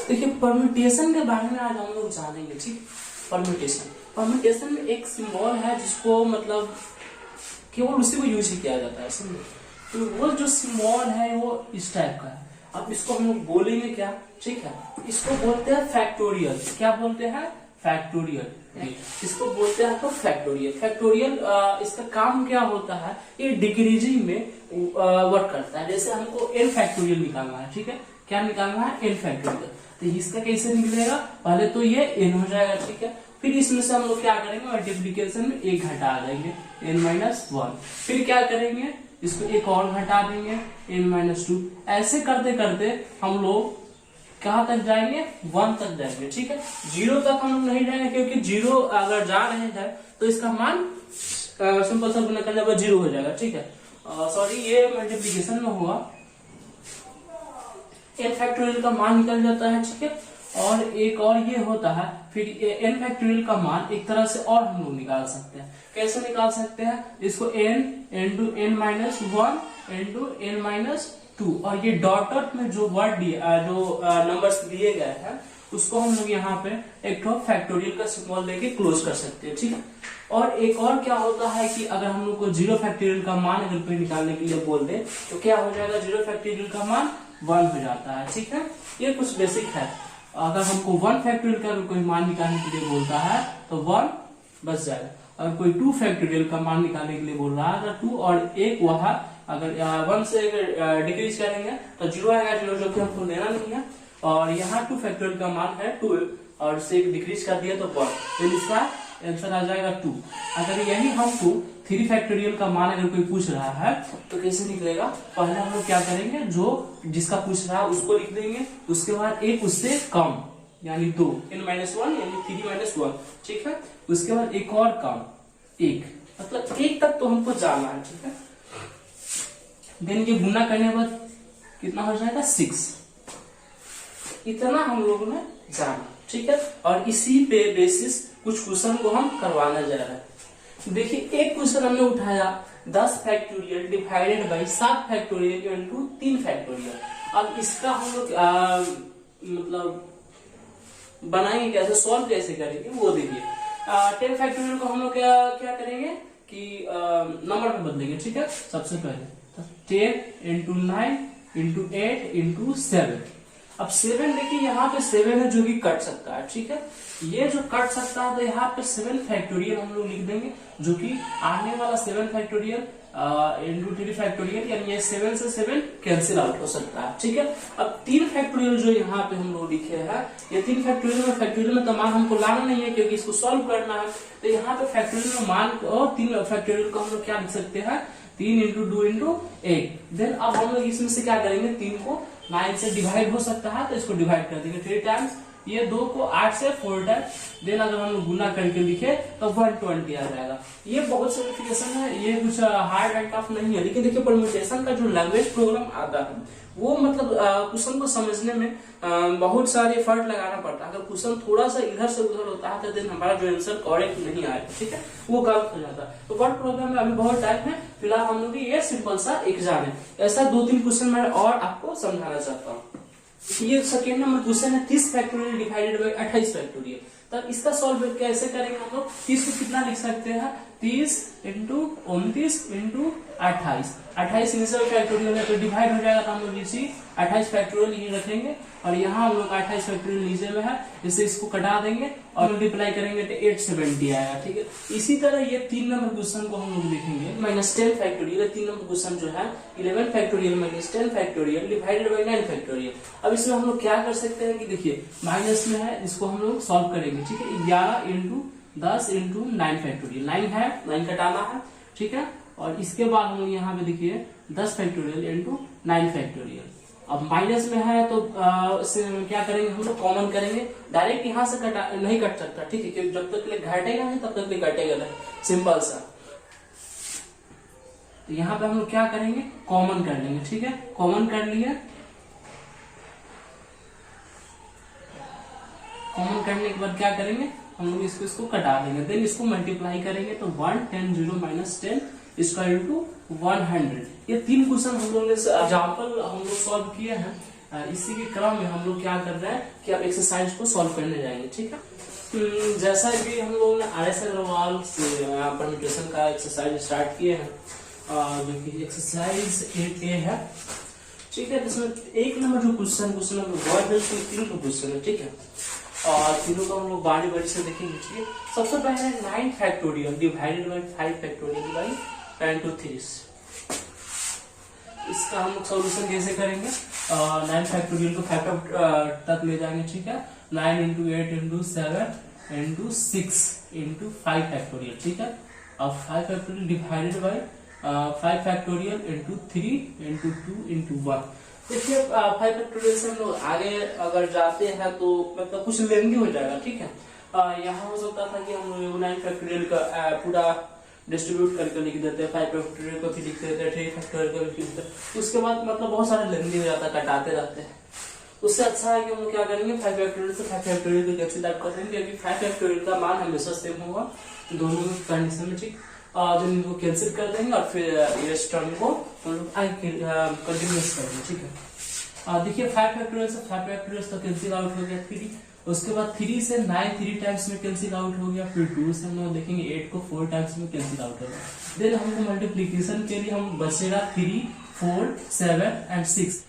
देखिए परम्यूटेशन के बारे में आज हम लोग जानेंगे। ठीक, परम्यूटेशन में एक सिंबल है जिसको मतलब केवल उसी को यूज ही किया जाता है, समझे। तो वो जो सिंबल है वो इस टाइप का है। अब इसको हम लोग बोलेंगे क्या, ठीक है, इसको बोलते हैं फैक्टोरियल। क्या बोलते हैं? फैक्टोरियल। इसको बोलते हैं तो फैक्टोरियल इसका काम क्या होता है, ये डिक्रीजिंग में वर्क करता है। जैसे हमको एन फैक्टोरियल निकालना है, ठीक है, क्या निकालना है? N factorial. तो इसका कैसे निकलेगा? पहले तो ये एन हो जाएगा, ठीक है, फिर इसमें से हम लोग क्या करेंगे, मल्टीप्लीकेशन में एक घटा देंगे n-1। फिर क्या करेंगे, इसको एक और घटा देंगे n-2। ऐसे करते करते हम लोग कहां तक जाएंगे? 1 तक जाएंगे, ठीक है। 0 तक हम लोग नहीं जाएंगे, क्योंकि 0 अगर जा रहे हैं तो इसका मान सिंपल सा निकल जाएगा 0 हो जाएगा, ठीक है। सॉरी, ये मल्टीप्लीकेशन में हुआ, एन फैक्टोरियल का मान निकल जाता है, ठीक है। और एक और ये होता है, फिर एन फैक्टोरियल का मान एक तरह से और हम लोग निकाल सकते हैं। कैसे निकाल सकते हैं? इसको n into n-1 into n-2, और ये डॉट में जो वर्ड जो नंबर्स दिए गए हैं उसको हम लोग यहाँ पे एक तो फैक्टोरियल का सिंबल देके क्लोज कर सकते हैं, ठीक है। और एक और क्या होता है कि अगर हम लोग को 0 फैक्टोरियल का मान अगर कोई निकालने के लिए बोल दे तो क्या हो जाएगा? 0 फैक्टोरियल का मान 1 हो जाता है, ठीक है। ये कुछ बेसिक है। अगर हमको 1 फैक्टोरियल का कोई मान निकालने के लिए बोलता है तो 1 बच जाएगा। अगर कोई 2 फैक्टोरियल का मान निकालने के लिए बोल रहा है तो 2 और 1 वहां अगर 1 से डिक्रीज करेंगे तो 0 आएगा, 0 जो कि हमको लेना नहीं है। और यहाँ 2 फैक्टोरियल का मान है 2 और से डिक्रीज कर दिया तो 1, तो इसका आंसर आ जाएगा 2। अगर यही हमको 3 फैक्टोरियल का मान अगर कोई पूछ रहा है तो कैसे निकलेगा? पहले हम लोग क्या करेंगे, जो जिसका पूछ रहा है उसको लिख देंगे, उसके बाद एक उससे कम यानी 2 n-1 यानी 3-1, ठीक है। उसके बाद एक और कम 1, मतलब 1 तक तो हमको जाना है, ठीक है। देन ये गुना करने के बाद कितना हो जाएगा? 6। इतना हम लोगों ने जाना, ठीक है। और इसी पे बेसिस कुछ क्वेश्चन को हम करवाने जा रहे हैं। देखिए एक क्वेश्चन हमने उठाया 10 factorial divided by 7 factorial into 3 factorial. अब इसका हम लोग मतलब बनाएंगे कैसे, सॉल्व कैसे करेंगे वो देखिए। 10 फैक्टोरियल को हम लोग क्या करेंगे कि नंबर में बदलेंगे, ठीक है। सबसे पहले 10 इंटू 9 इंटू 8 इंटू 7। अब 7 देखिए यहाँ पे 7 है जो कि कट सकता है, ठीक है। ये जो कट सकता है तो यहाँ पे 7 फैक्टोरियल हम लोग लिख देंगे, जो कि आने वाला 7 फैक्टोरियल इंटू 3 फैक्टोरियल, यानी ये 7 से 7 कैंसिल आउट हो सकता है, ठीक है। अब 3 फैक्टोरियल जो यहाँ पे हम लोग लिखे हैं, ये 3 फैक्टोरियल में तो मान हमको लाना नहीं है क्योंकि इसको सॉल्व करना है। तो यहाँ पे फैक्टोरियल में मान और 3 फैक्टोरियल को हम लोग क्या लिख सकते हैं? 3 इंटू 2 इंटू 8। देन अब हम लोग इसमें से क्या करेंगे, 3 को 9 से डिवाइड हो सकता है तो इसको डिवाइड कर देंगे 3 टाइम्स, ये 2 को 8 से 4 टाइम्स। देन अगर हम लोग गुना करके लिखे तो 120 आ जाएगा। ये बहुत सिंप्लीफिकेशन है, ये कुछ हार्ड एंड टफ नहीं है। लेकिन देखिए परम्यूटेशन का जो लैंग्वेज प्रोग्राम आता है वो मतलब क्वेश्चन को समझने में बहुत सारे एफर्ट लगाना पड़ता है। अगर क्वेश्चन थोड़ा सा इधर से उधर होता है तो देन हमारा जो आंसर करेक्ट नहीं आएगा, ठीक है, वो गलत हो जाता है। तो वर्ड प्रोग्राम में अभी बहुत टाइम है, फिलहाल हम लोग ये सिंपल सा एग्जाम है। ऐसा 2-3 क्वेश्चन मैं और आपको समझाना चाहता हूँ। ये सेकेंड नंबर क्वेश्चन है 30 फैक्टोरियल डिवाइडेड बाई 28 फैक्टोरियल। तब इसका सॉल्व कैसे करेंगे हम लोग? 30 को कितना लिख सकते हैं? 30 इंटू 29 इंटू 28। 28 इनिशियल फैक्टोरियल है तो डिवाइड हो जाएगा, तो हम लोग इसी 28 फैक्टोरियल ही रखेंगे। और यहाँ हम लोग 28 फैक्टोरियल नीचे में है, इससे इसको कटा देंगे और मल्टीप्लाई करेंगे तो 870 आएगा, ठीक है। इसी तरह ये 3 नंबर क्वेश्चन को हम लोग देखेंगे -10 फैक्टोरियल। 3 नंबर क्वेश्चन जो है 11 factorial -10 factorial divided by 9 factorial. अब इसमें हम लोग क्या कर सकते हैं कि देखिए माइनस में है, इसको हम लोग सॉल्व करेंगे, ठीक है। 11 इंटू 10 इंटू 9 फैक्टोरियल, 9 है, 9 कटाना है, ठीक है। और इसके बाद हम लोग यहाँ पे देखिए 10 फैक्टोरियल इंटू 9 फैक्टोरियल। अब माइनस में है तो क्या करेंगे हम लोग? कॉमन करेंगे, डायरेक्ट यहाँ से नहीं कट सकता, ठीक है, क्योंकि जब तक ले घटेगा नहीं तब तक ले कटेगा नहीं, सिंपल सा। तो यहाँ पे हम लोग क्या करेंगे? कॉमन कर लेंगे, ठीक है। कॉमन कर लिए, कॉमन करने के बाद क्या करेंगे हम लोग? इसको कटा देंगे, देन इसको मल्टीप्लाई करेंगे तो 1 10 0 -10 इक्वल टू 100। ये 3 क्वेश्चन हम लोग ने एग्जाम्पल हम लोग सॉल्व किए हैं इसी के क्रम में हम लोग क्या कर रहे हैं कि अब एक्सरसाइज को सॉल्व करने जाएंगे, ठीक है। जैसा कि हम लोग ने RS अग्रवाल से परम्यूटेशन का एक्सरसाइज स्टार्ट किए हैं, जो कि एक्सरसाइज 8A है, ठीक है। इसमें 1 नंबर जो क्वेश्चन नंबर 3 क्वेश्चन है, ठीक है। और तीनों को हम लोग बारी बारी से देखेंगे, ठीक है। सबसे पहले 9 factorial divided by 5 factorial by 10 to 3। इसका हम लोग सोल्यूशन कैसे करेंगे? 9 फैक्टोरियल को फैक्टर तक ले जाएंगे, ठीक है। 9 into 8 into 7 into 6 into 5 factorial, ठीक है। अब 5 factorial divided by 5 factorial into 3 into 2 into 1। देखिए 5 फैक्टोरियल से हम लोग आगे अगर जाते हैं तो मतलब कुछ लेंदी हो जाएगा, ठीक है। यहाँ हो सकता था कि हम लोग 9 फैक्टोरियल का पूरा डिस्ट्रीब्यूट करके लिख देते हैं, 5 फैक्टोरियल को भी लिख देते हैं, 3 फैक्टोरियल को भी लिख देते हैं। उसके बाद मतलब बहुत सारे लेंदी हो जाता है, कटाते रहते हैं। उससे अच्छा है कि हम लोग क्या करेंगे, 5 फैक्टोरियल से 5 फैक्टोरियल को कैंसिल आउट कर देंगे, क्योंकि 5 फैक्टोरियल का मान हमेशा सेम होगा दोनों कंडीशन में, ठीक। जो इनको कैंसिल कर देंगे और फिर इस टर्म को हम लोग कंटिन्यूस कर देंगे, ठीक है। देखिए 5 फैक्टोरियल से 5 फैक्टोरियल तो कैंसिल आउट हो गया 3, उसके बाद 3 से 9 3 टाइम्स में कैंसिल आउट हो गया, फिर 2 से हम लोग देखेंगे 8 को 4 टाइम्स में कैंसिल आउट हो गया। देन हमको मल्टीप्लीकेशन के लिए हम बचेगा 3 4 7 एंड 6।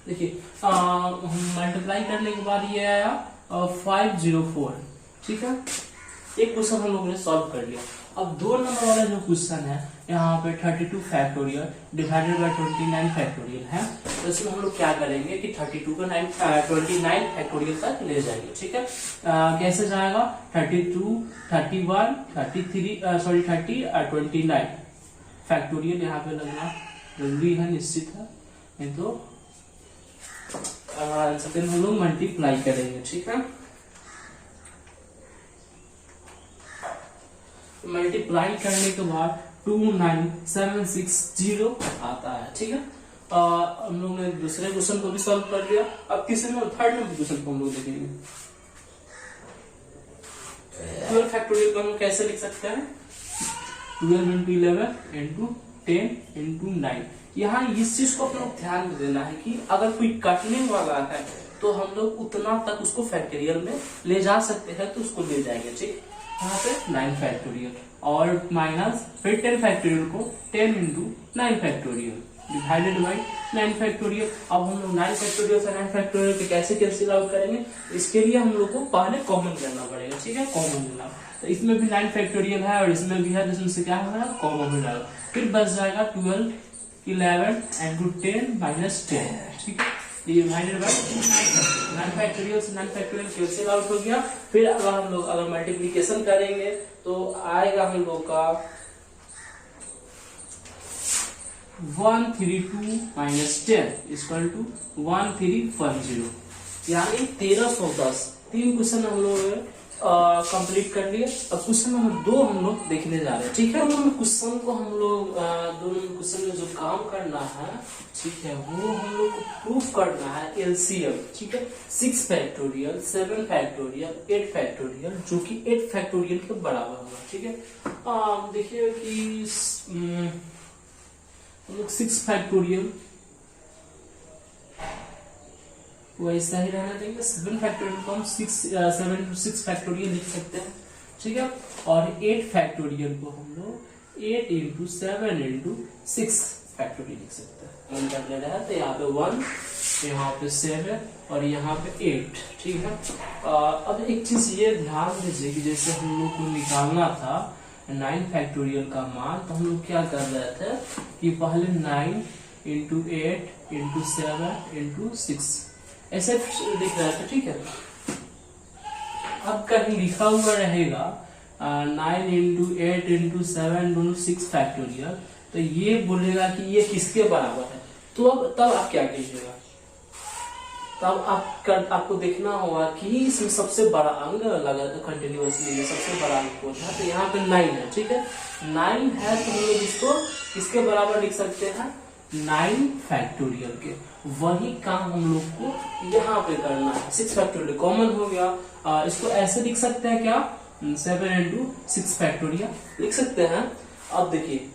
देखिए मल्टीप्लाई करने के बाद ये आया 504, ठीक है। एक क्वेश्चन हम लोगों ने सॉल्व कर लिया। अब 2 नंबर वाला जो क्वेश्चन है यहाँ पे 32 फैक्टोरियल डिवाइडेड बाय 29 फैक्टोरियल है, तो इसमें हम लोग क्या करेंगे कि 32 को 29 फैक्टोरियल तक ले जाएंगे, ठीक है। कैसे जाएगा? 32 31 33 सॉरी 30 और 29 फैक्टोरियल यहाँ पे लगना जरूरी है, निश्चित है, नहीं तो सेकंड हम लोग मल्टीप्लाई करेंगे, ठीक है। मल्टीप्लाई करने के बाद 29760 आता है, ठीक है। हम लोग ने दूसरे क्वेश्चन को भी सॉल्व कर लिया। अब तीसरे में थर्ड नंबर क्वेश्चन को हम लोग देखेंगे। 12 फैक्टोरियल को हम कैसे लिख सकते हैं? 12 into 11 into 10 into 9। यहाँ इस चीज को अपना ध्यान में देना है कि अगर कोई कटने वाला है तो हम लोग उतना तक उसको फैक्टोरियल में ले जा सकते हैं, तो उसको ले जाएंगे, ठीक। यहाँ पे 9 फैक्टोरियल और माइनस फिर 10 फैक्टोरियल को 10 into 9 factorial divided by 9 factorial. अब हम लोग 9 फैक्टोरियल से 9 फैक्टोरियल पे कैसे कैंसिल आउट करेंगे? इसके लिए हम लोग को पहले कॉमन करना पड़ेगा, ठीक है। कॉमन लेना, तो इसमें भी 9 फैक्टोरियल है और इसमें भी है, जिसमें से क्या होगा? कॉमन हो जाएगा। फिर बच जाएगा 12 11 into 10 minus 10, ठीक है। डिवाइडेड बाय 9 फैक्टोरियल से 9 फैक्टोरियल कैंसिल आउट हो गया। फिर अगर हम लोग मल्टीप्लिकेशन करेंगे तो आएगा हम लोग का 132 minus 10 इक्वल टू 1310, यानी 1310। 3 क्वेश्चन हम लोग कंप्लीट कर लिए। अब क्वेश्चन नंबर 2 हम लोग देखने जा रहे हैं, ठीक है। क्वेश्चन को हम लोग दोनों क्वेश्चन में जो काम करना है, ठीक है, वो हम लोग को प्रूफ करना है एलसीएम, ठीक है। 6 फैक्टोरियल 7 फैक्टोरियल 8 फैक्टोरियल जो कि 8 फैक्टोरियल के बराबर होगा, ठीक है। देखिए कि हम लोग 6 फैक्टोरियल वैसा ही रहना देंगे। 7 फैक्टोरियल को हम 7 to 6 फैक्टोरियल लिख सकते हैं, ठीक है। और 8 फैक्टोरियल को हम लोग 8 into 7 into 6 फैक्टोरियल लिख सकते हैं। हम कर ले रहे हैं तो यहाँ पे 1, यहाँ पे 7 और यहाँ पे 8, ठीक है। अब एक चीज ये ध्यान दीजिए कि जैसे हम लोग को निकालना था 9 फैक्टोरियल का मान, तो हम लोग क्या कर रहे थे कि पहले 9 into 8 into 7 into 6 ऐसे लिख रहा था, ठीक है। अब कहीं लिखा हुआ रहेगा 9 into 8 into 7 into 6 फैक्टोरियल, तो ये बोलेगा कि ये किसके बराबर है। तो अब तब आप क्या कीजिएगा? तब आपको देखना होगा कि इसमें सबसे बड़ा अंक लगा तो कंटिन्यूअसली सबसे बड़ा अंक कौन है, तो यहाँ पे 9 है, ठीक है। 9 है तो हम लोग इसको किसके बराबर लिख सकते हैं? 9 फैक्टोरियल के। वही काम हम लोग को यहाँ पे करना है। 6 फैक्टोरियल कॉमन हो गया, इसको ऐसे लिख सकते हैं क्या? 7 into 6 फैक्टोरियल लिख सकते हैं। अब देखिए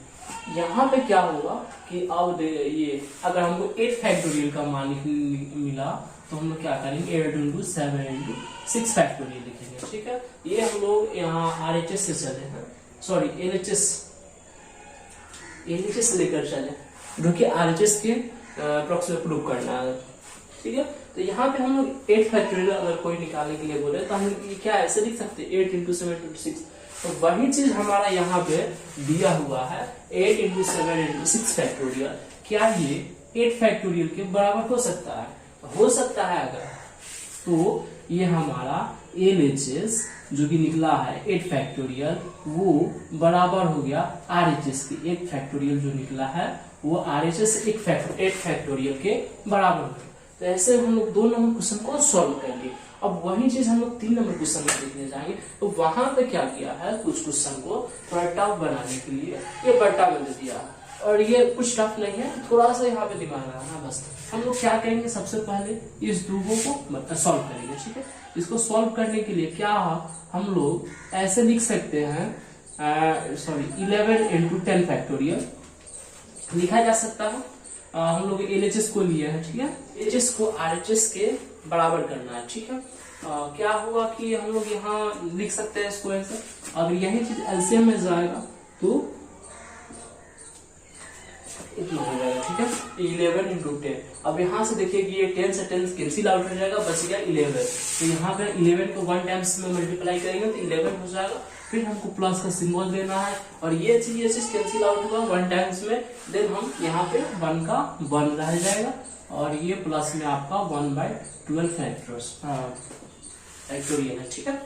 यहाँ पे क्या होगा कि अब ये अगर हमको 8 फैक्टोरियल का मान मिला तो हम लोग क्या करेंगे 8 इंटू 7 इंटू 6 फैक्टोरियल लिखेंगे। ठीक है, ये हम लोग यहाँ RHS से चले हैं, सॉरी LHS लेकर चले, जो कि RHS के अप्रोक्सीमेट प्रूव करना है। ठीक है, तो यहाँ पे हम लोग 8 फैक्टोरियल अगर कोई निकालने के लिए बोले तो हम ये क्या ऐसे लिख सकते हैं 8 इंटू 7 इंटू 6। तो वही चीज हमारा यहाँ पे दिया हुआ है 8 इंटू 7 इंटू 6 फैक्टोरियल। क्या ये 8 फैक्टोरियल के बराबर हो सकता है? हो सकता है अगर, तो ये हमारा LHS जो कि निकला है 8 फैक्टोरियल वो बराबर हो गया RHS के 8 फैक्टोरियल जो निकला है वो RHS 8 फैक्टोरियल के बराबर हो गया। तो ऐसे हम लोग 2 नंबर क्वेश्चन को सॉल्व करेंगे। अब वही चीज हम लोग 3 नंबर क्वेश्चन में देखने जाएंगे। तो वहां पे क्या किया है, कुछ क्वेश्चन को थोड़ा टफ बनाने के लिए ये बट्टा में दे दिया है, और ये कुछ टफ नहीं है, थोड़ा सा यहाँ पे दिमाग लगाना बस। हम लोग क्या करेंगे, सबसे पहले इस ध्रुवों को सॉल्व करेंगे। ठीक है, इसको सॉल्व करने के लिए क्या हम लोग ऐसे लिख सकते हैं, 11 इंटू 10 फैक्टोरियल लिखा जा सकता है। हम लोग LHS को लिया है। ठीक है, LHS को RHS के बराबर करना है। ठीक है, क्या हुआ कि हम लोग यहाँ लिख सकते हैं इसको ऐसे, अगर यही चीज LCM में जाएगा तो इतना हो जाएगा। ठीक है, 11 इंटू 10। अब यहाँ से देखिए कि ये 10 से 10 कैंसिल आउट हो जाएगा, बच गया 11। तो यहाँ पे 11 को 1 टाइम्स में मल्टीप्लाई करेंगे तो 11 हो जाएगा। फिर हमको प्लस का सिंबल देना है, और ये चीज कैंसिल आउट होगा 1 टाइम्स में, देन हम यहाँ पे 1 का 1 रह जाएगा, और ये प्लस में आपका 1/12 फैक्टोरियल है। ठीक है,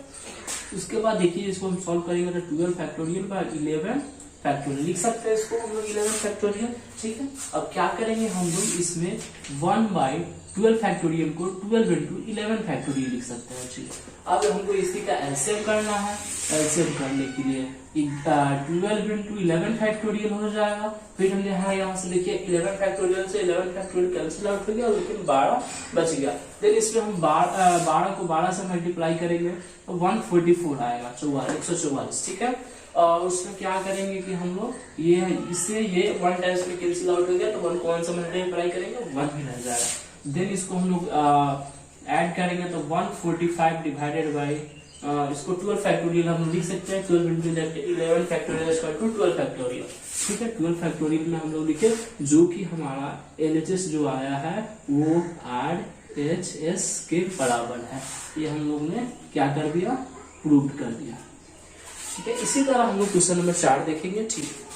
उसके बाद देखिए इसको हम सॉल्व करेंगे तो 12 फैक्टोरियल बाय 11 फैक्टोरियल लिख सकते हैं इसको हम लोग 11 फैक्टोरियल। ठीक है, अब क्या करेंगे हम लोग इसमें 1/12 फैक्टोरियल को 12 इंटू 11 फैक्टोरियल लिख सकते हैं। ठीक है, अब हमको इसी का एलसीएम करना है। एलसीएम करने के लिए 12 इंटू 11 फैक्टोरियल हो जाएगा। फिर हम यहाँ से देखिए 11 फैक्टोरियल से 11 फैक्टोरियल कैंसिल आउट हो गया, लेकिन 12 बच गया। देन इसमें हम 12 को 12 से मल्टीप्लाई करेंगे तो 144 आएगा, 144। ठीक है, और उसमें क्या करेंगे कि हम लोग ये इससे ये 1 टाइम्स में कैंसिल आउट हो गया तो 1 को 1 से मल्टीप्लाई करेंगे 1 ही रह जाएगा। देन इसको हम लोग ऐड करेंगे तो 145 डिवाइडेड बाई इसको 12 फैक्टोरियल हम लिख सकते हैं। 12 into 11 factorial equal to 12 factorial. ठीक है, 12 फैक्टोरियल में हम लोग लिखे जो कि हमारा LHS जो आया है वो RHS के बराबर है। ये हम लोग ने क्या कर दिया, प्रूव कर दिया। ठीक है, इसी तरह हम लोग क्वेश्चन नंबर 4 देखेंगे। ठीक है,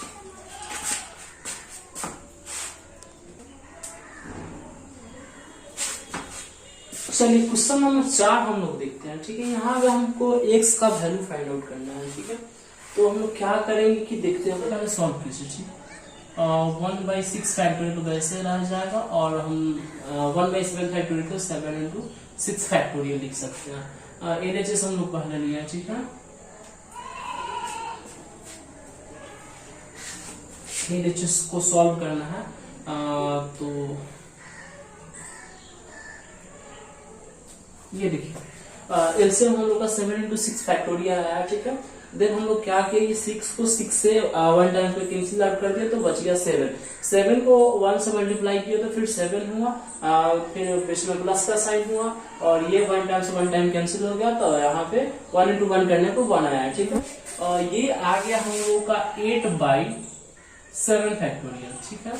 चलिए क्वेश्चन नंबर 4 हम लोग देखते हैं। ठीक है, यहाँ पे हमको x का वैल्यू फाइंड आउट करना है। ठीक है, तो हम लोग क्या करेंगे कि देखते हैं पहले सॉल्व कीजिए। ठीक, 1/6 फैक्टोरियल तो वैसे रह जाएगा, और हम 1/7 फैक्टोरियल को 7 इंटू 6 फैक्टोरियल लिख सकते हैं। LHS हम लोग पहले लिया है। ठीक है, LHS को सॉल्व करना है। तो ये देखिए एलसीएम हम लोग का 7 इंटू 6 फैक्टोरियल आया। ठीक है, देन हम लोग क्या किए, ये 6 को 6 से 1 टाइम पे कैंसिल आउट कर दिया तो बच गया 7। 7 को 1 से मल्टीप्लाई किया तो फिर 7 हुआ, फिर बीच में प्लस का साइन हुआ, और ये 1 टाइम से 1 टाइम कैंसिल हो गया तो यहाँ पे 1 इंटू 1 करने को 1 आया। ठीक है, और ये आ गया हम लोग का 8/7 फैक्टोरियल। ठीक है,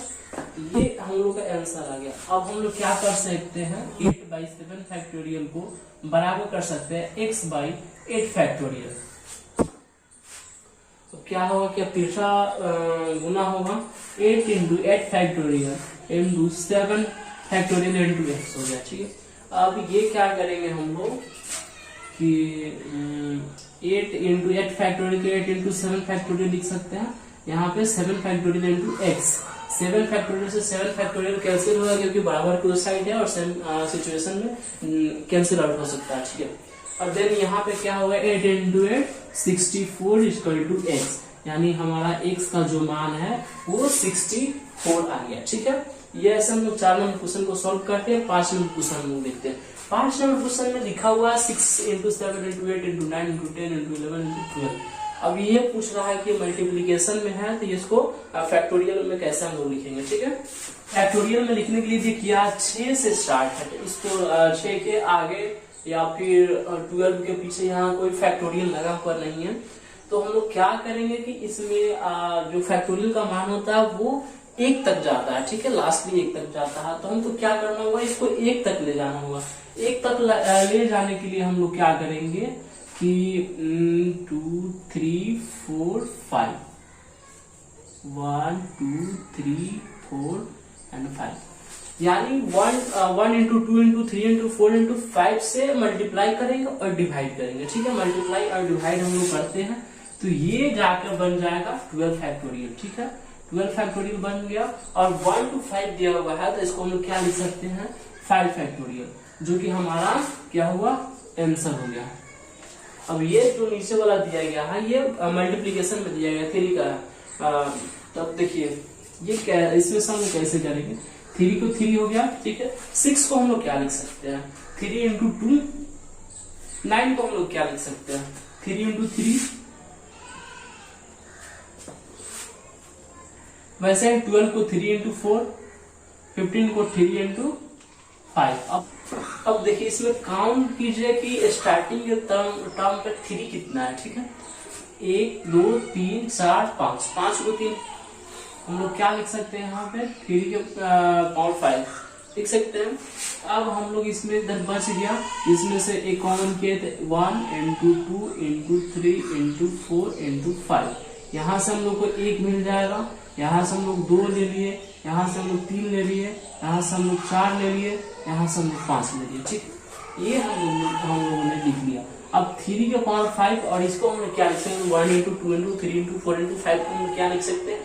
ये हम लोग का आंसर आ गया। अब हम लोग क्या कर सकते हैं, 8/7 फैक्टोरियल को बराबर कर सकते हैं x/8 फैक्टोरियल। तो क्या होगा, क्या तीसरा गुना होगा 8 into 8 factorial into 7 factorial into x हो गया। ठीक है, अब ये क्या करेंगे हम लोग कि 8 इंटू 8 फैक्टोरियल के 8 इंटू 7 फैक्टोरियल लिख सकते हैं। यहाँ पे 7 फैक्टोरियल इंटू x, 7 फैक्टोरियल से 7 फैक्टोरियल कैंसिल होगा क्योंकि बराबर की साइड है, और सेम सिचुएशन में कैंसिल आउट हो सकता है। ठीक है, और देन यहाँ पे क्या होगा 8 इंटू 8 64 इक्वल टू x, यानी हमारा x का जो मान है वो 64 आ गया। ठीक है, ये ऐसे हम लोग 4 नंबर क्वेश्चन को सॉल्व करते हैं। 5 नंबर क्वेश्चन हम लोग देखते हैं। 5 नंबर क्वेश्चन में लिखा हुआ है 6 into 7 into 8 into 9 into 10 into 11 into 12। अब ये पूछ रहा है कि मल्टीप्लीकेशन में है तो इसको फैक्टोरियल में कैसे हम लोग लिखेंगे, ठीक है। फैक्टोरियल में लिखने के लिए देखिए 6 से स्टार्ट है, तो इसको 6 के आगे या फिर 12 के पीछे यहाँ कोई फैक्टोरियल लगा हुआ नहीं है, तो हम लोग क्या करेंगे कि इसमें जो फैक्टोरियल का मान होता है वो 1 तक जाता है, ठीक है, लास्ट में 1 तक जाता है। तो हमको क्या करना होगा, इसको 1 तक ले जाना होगा। 1 तक ले जाने के लिए हम लोग क्या करेंगे कि 2 3 4 5 1 2 3 4 एंड 5, यानी 1 इंटू 2 इंटू 3 इंटू 4 इंटू 5 से मल्टीप्लाई करेंगे और डिवाइड करेंगे, ठीक है। मल्टीप्लाई और डिवाइड हम लोग करते हैं तो ये जाकर बन जाएगा 12 फैक्टोरियल, ठीक है। 12 फैक्टोरियल बन गया और 1 to 5 दिया हुआ है तो इसको हम लोग क्या लिख सकते हैं 5 फैक्टोरियल, जो कि हमारा क्या हुआ आंसर हो गया। अब ये जो नीचे वाला दिया गया है ये मल्टीप्लीकेशन में दिया गया 3 का, तब देखिए ये क्या, इसमें से हम लोग कैसे करेंगे, 3 को 3 हो गया, ठीक है। 6 को हम लोग क्या लिख सकते हैं 3 इंटू 2, 9 को हम लोग क्या लिख सकते हैं 3 इंटू 3, वैसे 12 को 3 इंटू 4, 15 को 3 इंटू 5। अब देखिए इसमें काउंट कीजिए कि स्टार्टिंग के टर्म पे 3 कितना है, ठीक है। 1 2 3 4 5, 5 को 3 हम लोग क्या लिख सकते हैं यहाँ पे 3 के पावर 5 लिख सकते हैं। अब हम लोग इसमें इधर बच गया, इसमें से एक कॉमन किए थे 1 इंटू 2 इंटू 3 इंटू 4 इंटू 5, यहाँ से हम लोग को 1 मिल जाएगा, यहाँ से हम लोग 2 ले लिए, यहाँ से हम लोग 3 ले लिए, यहाँ से हम लोग 4 ले लिए, यहाँ से हम लोग 5 ले लिए, ठीक। ये हम लोगों ने लिख लिया। अब 3 के पावर 5 और इसको हम लोग क्या लिख सकते हैं 1 इंटू 2 इंटू 3 इंटू 4 इंटू 5 को हम लोग क्या लिख सकते हैं,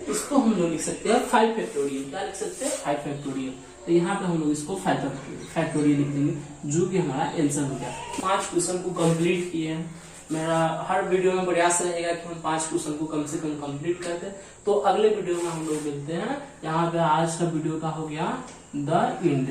इसको हम लोग लिख सकते हैं 5 फैक्टोरियल। क्या लिख सकते हैं 5 फैक्टोरियल। तो यहाँ पे हम लोग इसको 5 फैक्टोरियल लिख देंगे, जो कि हमारा आंसर हो गया। 5 क्वेश्चन को कंप्लीट किए हैं। मेरा हर वीडियो में प्रयास रहेगा कि हम 5 क्वेश्चन को कम से कम कंप्लीट करते हैं। तो अगले वीडियो में हम लोग मिलते हैं। यहाँ पे आज का वीडियो का हो गया द इंड।